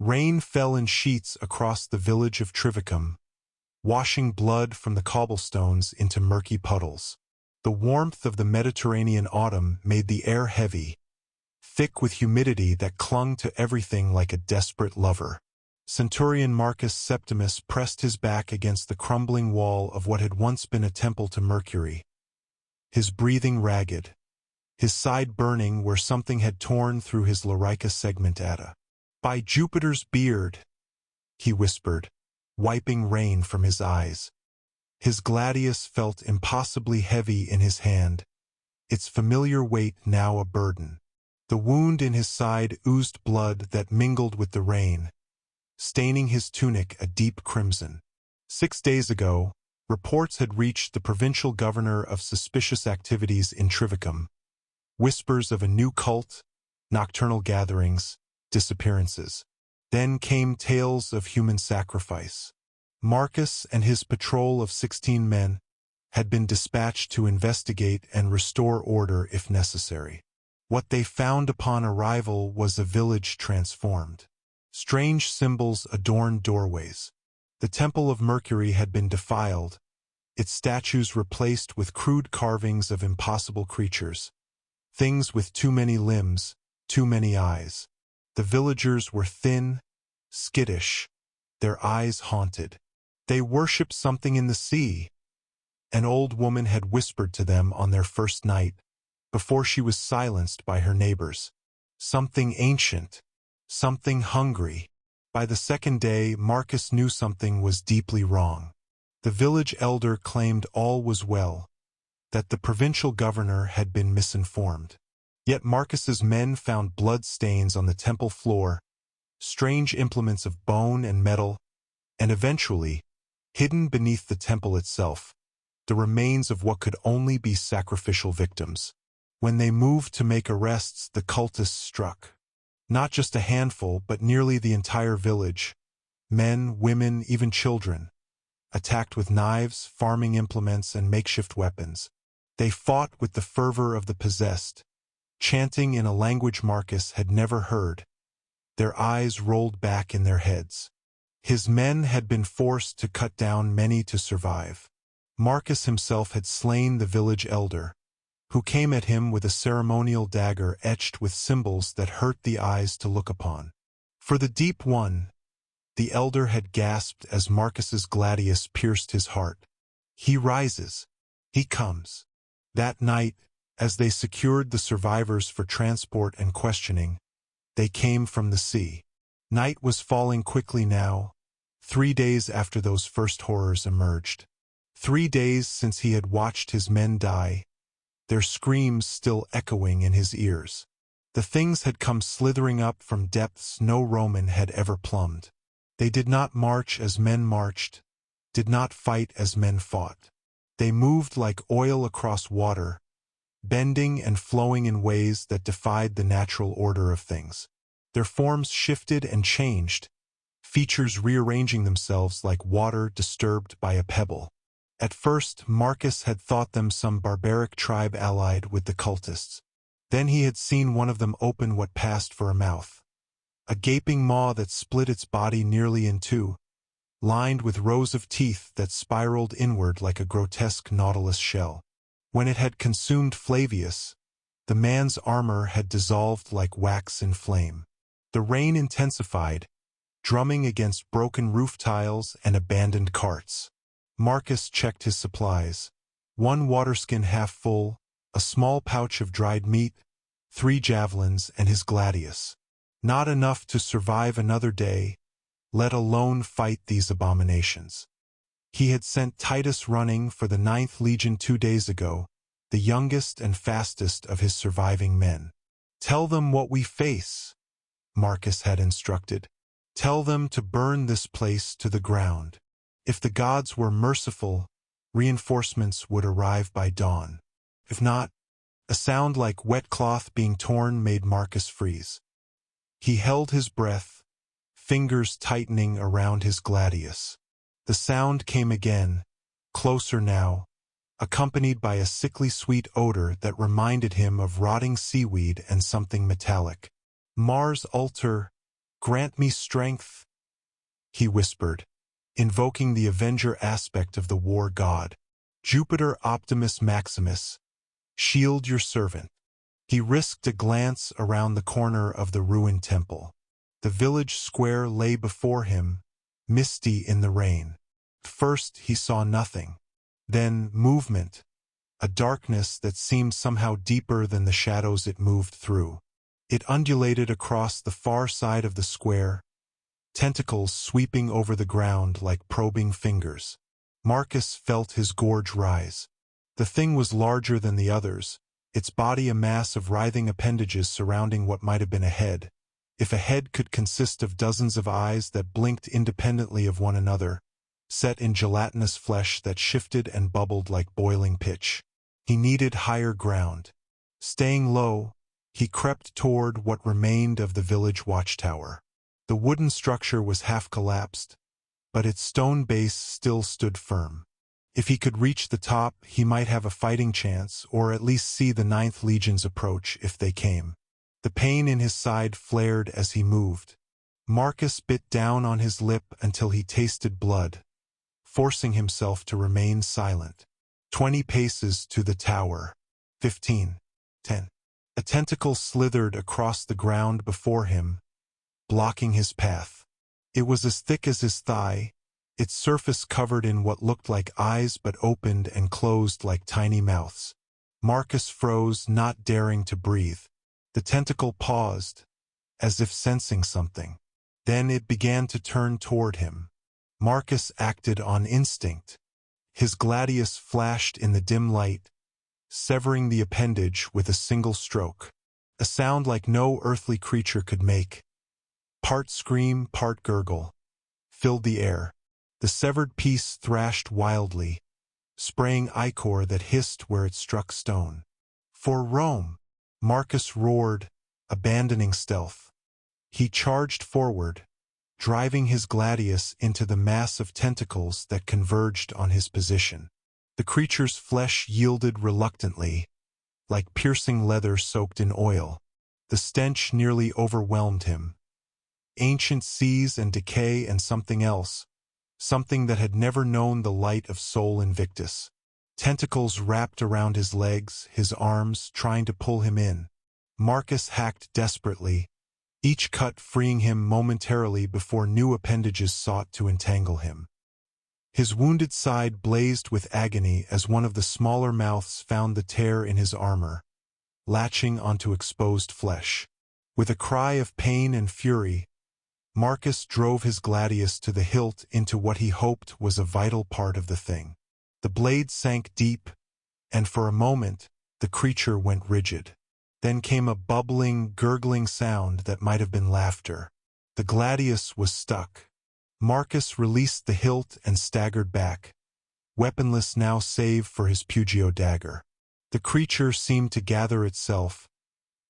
Rain fell in sheets across the village of Trivicum, washing blood from the cobblestones into murky puddles. The warmth of the Mediterranean autumn made the air heavy, thick with humidity that clung to everything like a desperate lover. Centurion Marcus Septimus pressed his back against the crumbling wall of what had once been a temple to Mercury, his breathing ragged, his side burning where something had torn through his lorica segmentata. "By Jupiter's beard," he whispered, wiping rain from his eyes. His gladius felt impossibly heavy in his hand, its familiar weight now a burden. The wound in his side oozed blood that mingled with the rain, staining his tunic a deep crimson. 6 days ago, reports had reached the provincial governor of suspicious activities in Trivicum. Whispers of a new cult, nocturnal gatherings, disappearances. Then came tales of human sacrifice. Marcus and his patrol of 16 men had been dispatched to investigate and restore order if necessary. What they found upon arrival was a village transformed. Strange symbols adorned doorways. The Temple of Mercury had been defiled, its statues replaced with crude carvings of impossible creatures. Things with too many limbs, too many eyes. The villagers were thin, skittish, their eyes haunted. They worshipped something in the sea. An old woman had whispered to them on their first night, before she was silenced by her neighbors. Something ancient, something hungry. By the second day, Marcus knew something was deeply wrong. The village elder claimed all was well, that the provincial governor had been misinformed. Yet Marcus's men found blood stains on the temple floor, strange implements of bone and metal, and eventually, hidden beneath the temple itself, the remains of what could only be sacrificial victims. When they moved to make arrests, the cultists struck. Not just a handful, but nearly the entire village. Men, women, even children, attacked with knives, farming implements, and makeshift weapons. They fought with the fervor of the possessed, chanting in a language Marcus had never heard. Their eyes rolled back in their heads. His men had been forced to cut down many to survive. Marcus himself had slain the village elder, who came at him with a ceremonial dagger etched with symbols that hurt the eyes to look upon. "For the deep one," the elder had gasped as Marcus's gladius pierced his heart. "He rises. He comes." That night, as they secured the survivors for transport and questioning, they came from the sea. Night was falling quickly now, 3 days after those first horrors emerged. 3 days since he had watched his men die, their screams still echoing in his ears. The things had come slithering up from depths no Roman had ever plumbed. They did not march as men marched, did not fight as men fought. They moved like oil across water, bending and flowing in ways that defied the natural order of things. Their forms shifted and changed, features rearranging themselves like water disturbed by a pebble. At first, Marcus had thought them some barbaric tribe allied with the cultists. Then he had seen one of them open what passed for a mouth, a gaping maw that split its body nearly in two, lined with rows of teeth that spiraled inward like a grotesque nautilus shell. When it had consumed Flavius, the man's armor had dissolved like wax in flame. The rain intensified, drumming against broken roof tiles and abandoned carts. Marcus checked his supplies. 1 waterskin half full, a small pouch of dried meat, 3 javelins, and his gladius. Not enough to survive another day, let alone fight these abominations. He had sent Titus running for the 9th Legion 2 days ago, the youngest and fastest of his surviving men. "Tell them what we face," Marcus had instructed. "Tell them to burn this place to the ground. If the gods were merciful, reinforcements would arrive by dawn. If not," a sound like wet cloth being torn made Marcus freeze. He held his breath, fingers tightening around his gladius. The sound came again, closer now, accompanied by a sickly sweet odor that reminded him of rotting seaweed and something metallic. "Mars' altar," "Grant me strength," he whispered, invoking the avenger aspect of the war god. "Jupiter Optimus Maximus, shield your servant." He risked a glance around the corner of the ruined temple. The village square lay before him, misty in the rain. First he saw nothing. Then movement, a darkness that seemed somehow deeper than the shadows it moved through. It undulated across the far side of the square, tentacles sweeping over the ground like probing fingers. Marcus felt his gorge rise. The thing was larger than the others, its body a mass of writhing appendages surrounding what might have been a head. If a head could consist of dozens of eyes that blinked independently of one another, set in gelatinous flesh that shifted and bubbled like boiling pitch. He needed higher ground. Staying low, he crept toward what remained of the village watchtower. The wooden structure was half collapsed, but its stone base still stood firm. If he could reach the top, he might have a fighting chance, or at least see the 9th Legion's approach if they came. The pain in his side flared as he moved. Marcus bit down on his lip until he tasted blood, forcing himself to remain silent. 20 paces to the tower. 15. 10. A tentacle slithered across the ground before him, blocking his path. It was as thick as his thigh, its surface covered in what looked like eyes but opened and closed like tiny mouths. Marcus froze, not daring to breathe. The tentacle paused, as if sensing something. Then it began to turn toward him. Marcus acted on instinct. His gladius flashed in the dim light, severing the appendage with a single stroke. A sound like no earthly creature could make. Part scream, part gurgle, filled the air. The severed piece thrashed wildly, spraying ichor that hissed where it struck stone. "For Rome!" Marcus roared, abandoning stealth. He charged forward, driving his gladius into the mass of tentacles that converged on his position. The creature's flesh yielded reluctantly, like piercing leather soaked in oil. The stench nearly overwhelmed him. Ancient seas and decay and something else, something that had never known the light of Sol Invictus. Tentacles wrapped around his legs, his arms, trying to pull him in. Marcus hacked desperately, each cut freeing him momentarily before new appendages sought to entangle him. His wounded side blazed with agony as one of the smaller mouths found the tear in his armor, latching onto exposed flesh. With a cry of pain and fury, Marcus drove his gladius to the hilt into what he hoped was a vital part of the thing. The blade sank deep, and for a moment, the creature went rigid. Then came a bubbling, gurgling sound that might have been laughter. The gladius was stuck. Marcus released the hilt and staggered back, weaponless now save for his Pugio dagger. The creature seemed to gather itself,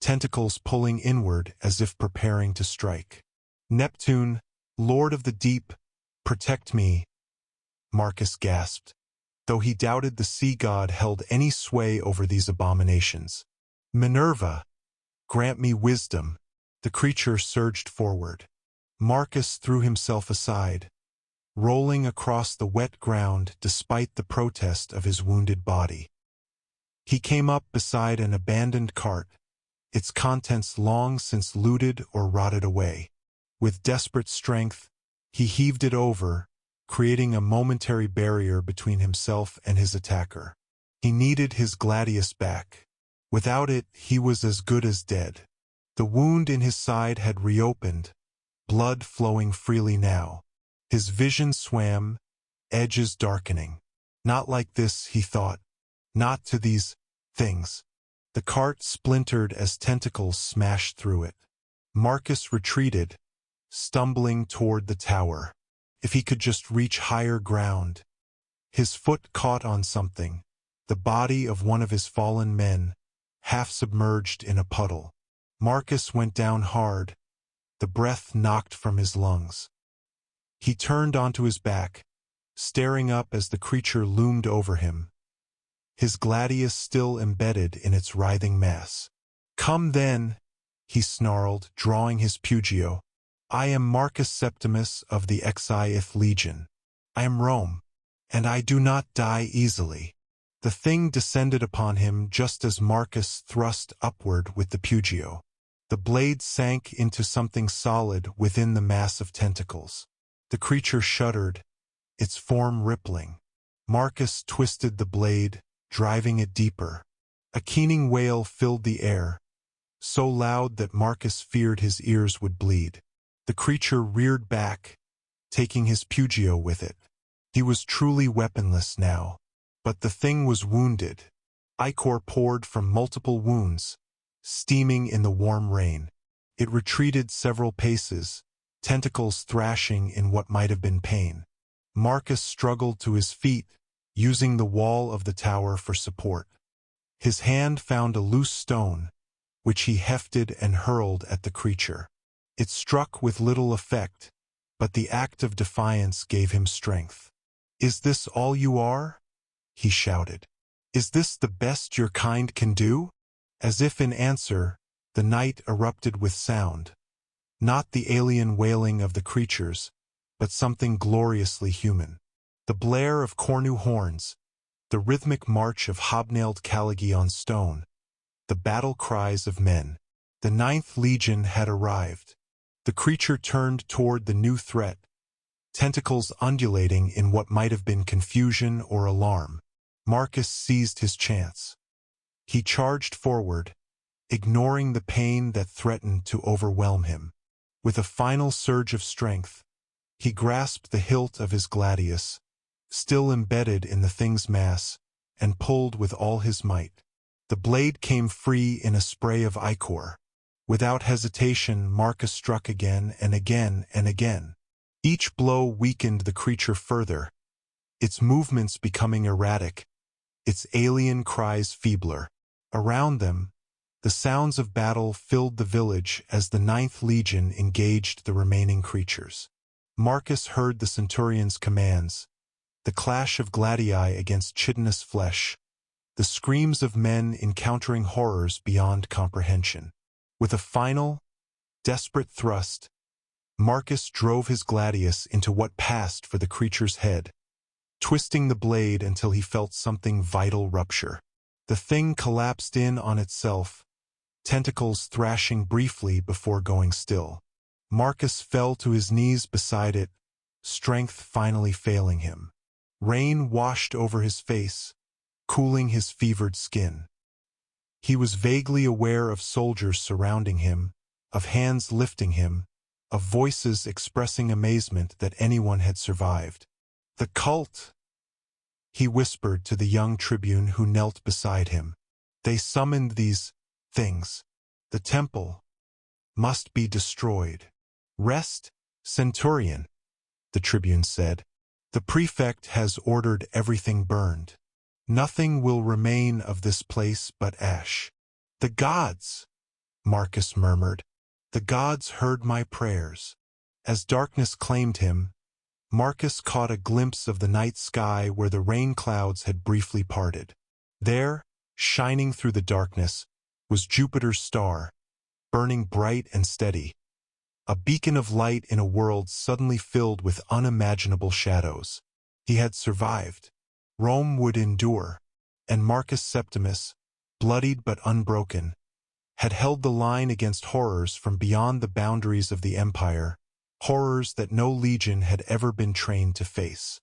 tentacles pulling inward as if preparing to strike. "Neptune, Lord of the Deep, protect me," Marcus gasped, though he doubted the sea god held any sway over these abominations. "Minerva, grant me wisdom." The creature surged forward. Marcus threw himself aside, rolling across the wet ground despite the protest of his wounded body. He came up beside an abandoned cart, its contents long since looted or rotted away. With desperate strength, he heaved it over, creating a momentary barrier between himself and his attacker. He needed his gladius back. Without it, he was as good as dead. The wound in his side had reopened, blood flowing freely now. His vision swam, edges darkening. Not like this, he thought. Not to these things. The cart splintered as tentacles smashed through it. Marcus retreated, stumbling toward the tower. If he could just reach higher ground. His foot caught on something, the body of one of his fallen men, half submerged in a puddle. Marcus went down hard, the breath knocked from his lungs. He turned onto his back, staring up as the creature loomed over him, his gladius still embedded in its writhing mass. "Come then," he snarled, drawing his Pugio. I am Marcus Septimus of the Xith Legion. I am Rome, and I do not die easily. The thing descended upon him just as Marcus thrust upward with the Pugio. The blade sank into something solid within the mass of tentacles. The creature shuddered, its form rippling. Marcus twisted the blade, driving it deeper. A keening wail filled the air, so loud that Marcus feared his ears would bleed. The creature reared back, taking his Pugio with it. He was truly weaponless now, but the thing was wounded. Ichor poured from multiple wounds, steaming in the warm rain. It retreated several paces, tentacles thrashing in what might have been pain. Marcus struggled to his feet, using the wall of the tower for support. His hand found a loose stone, which he hefted and hurled at the creature. It struck with little effect, but the act of defiance gave him strength. "Is this all you are?" he shouted. "Is this the best your kind can do?" As if in answer, the night erupted with sound. Not the alien wailing of the creatures, but something gloriously human. The blare of cornu horns, the rhythmic march of hobnailed Calighi on stone, the battle cries of men. The 9th Legion had arrived. The creature turned toward the new threat, tentacles undulating in what might have been confusion or alarm. Marcus seized his chance. He charged forward, ignoring the pain that threatened to overwhelm him. With a final surge of strength, he grasped the hilt of his gladius, still embedded in the thing's mass, and pulled with all his might. The blade came free in a spray of ichor. Without hesitation, Marcus struck again and again and again. Each blow weakened the creature further, its movements becoming erratic, its alien cries feebler. Around them, the sounds of battle filled the village as the 9th Legion engaged the remaining creatures. Marcus heard the Centurion's commands, the clash of gladii against chitinous flesh, the screams of men encountering horrors beyond comprehension. With a final, desperate thrust, Marcus drove his gladius into what passed for the creature's head, twisting the blade until he felt something vital rupture. The thing collapsed in on itself, tentacles thrashing briefly before going still. Marcus fell to his knees beside it, strength finally failing him. Rain washed over his face, cooling his fevered skin. He was vaguely aware of soldiers surrounding him, of hands lifting him, of voices expressing amazement that anyone had survived. "The cult!" he whispered to the young tribune who knelt beside him. "They summoned these things. The temple must be destroyed." "Rest, Centurion," the tribune said. "The prefect has ordered everything burned. Nothing will remain of this place but ash." "The gods," Marcus murmured. "The gods heard my prayers." As darkness claimed him, Marcus caught a glimpse of the night sky where the rain clouds had briefly parted. There, shining through the darkness, was Jupiter's star, burning bright and steady, a beacon of light in a world suddenly filled with unimaginable shadows. He had survived. Rome would endure, and Marcus Septimus, bloodied but unbroken, had held the line against horrors from beyond the boundaries of the empire, horrors that no legion had ever been trained to face.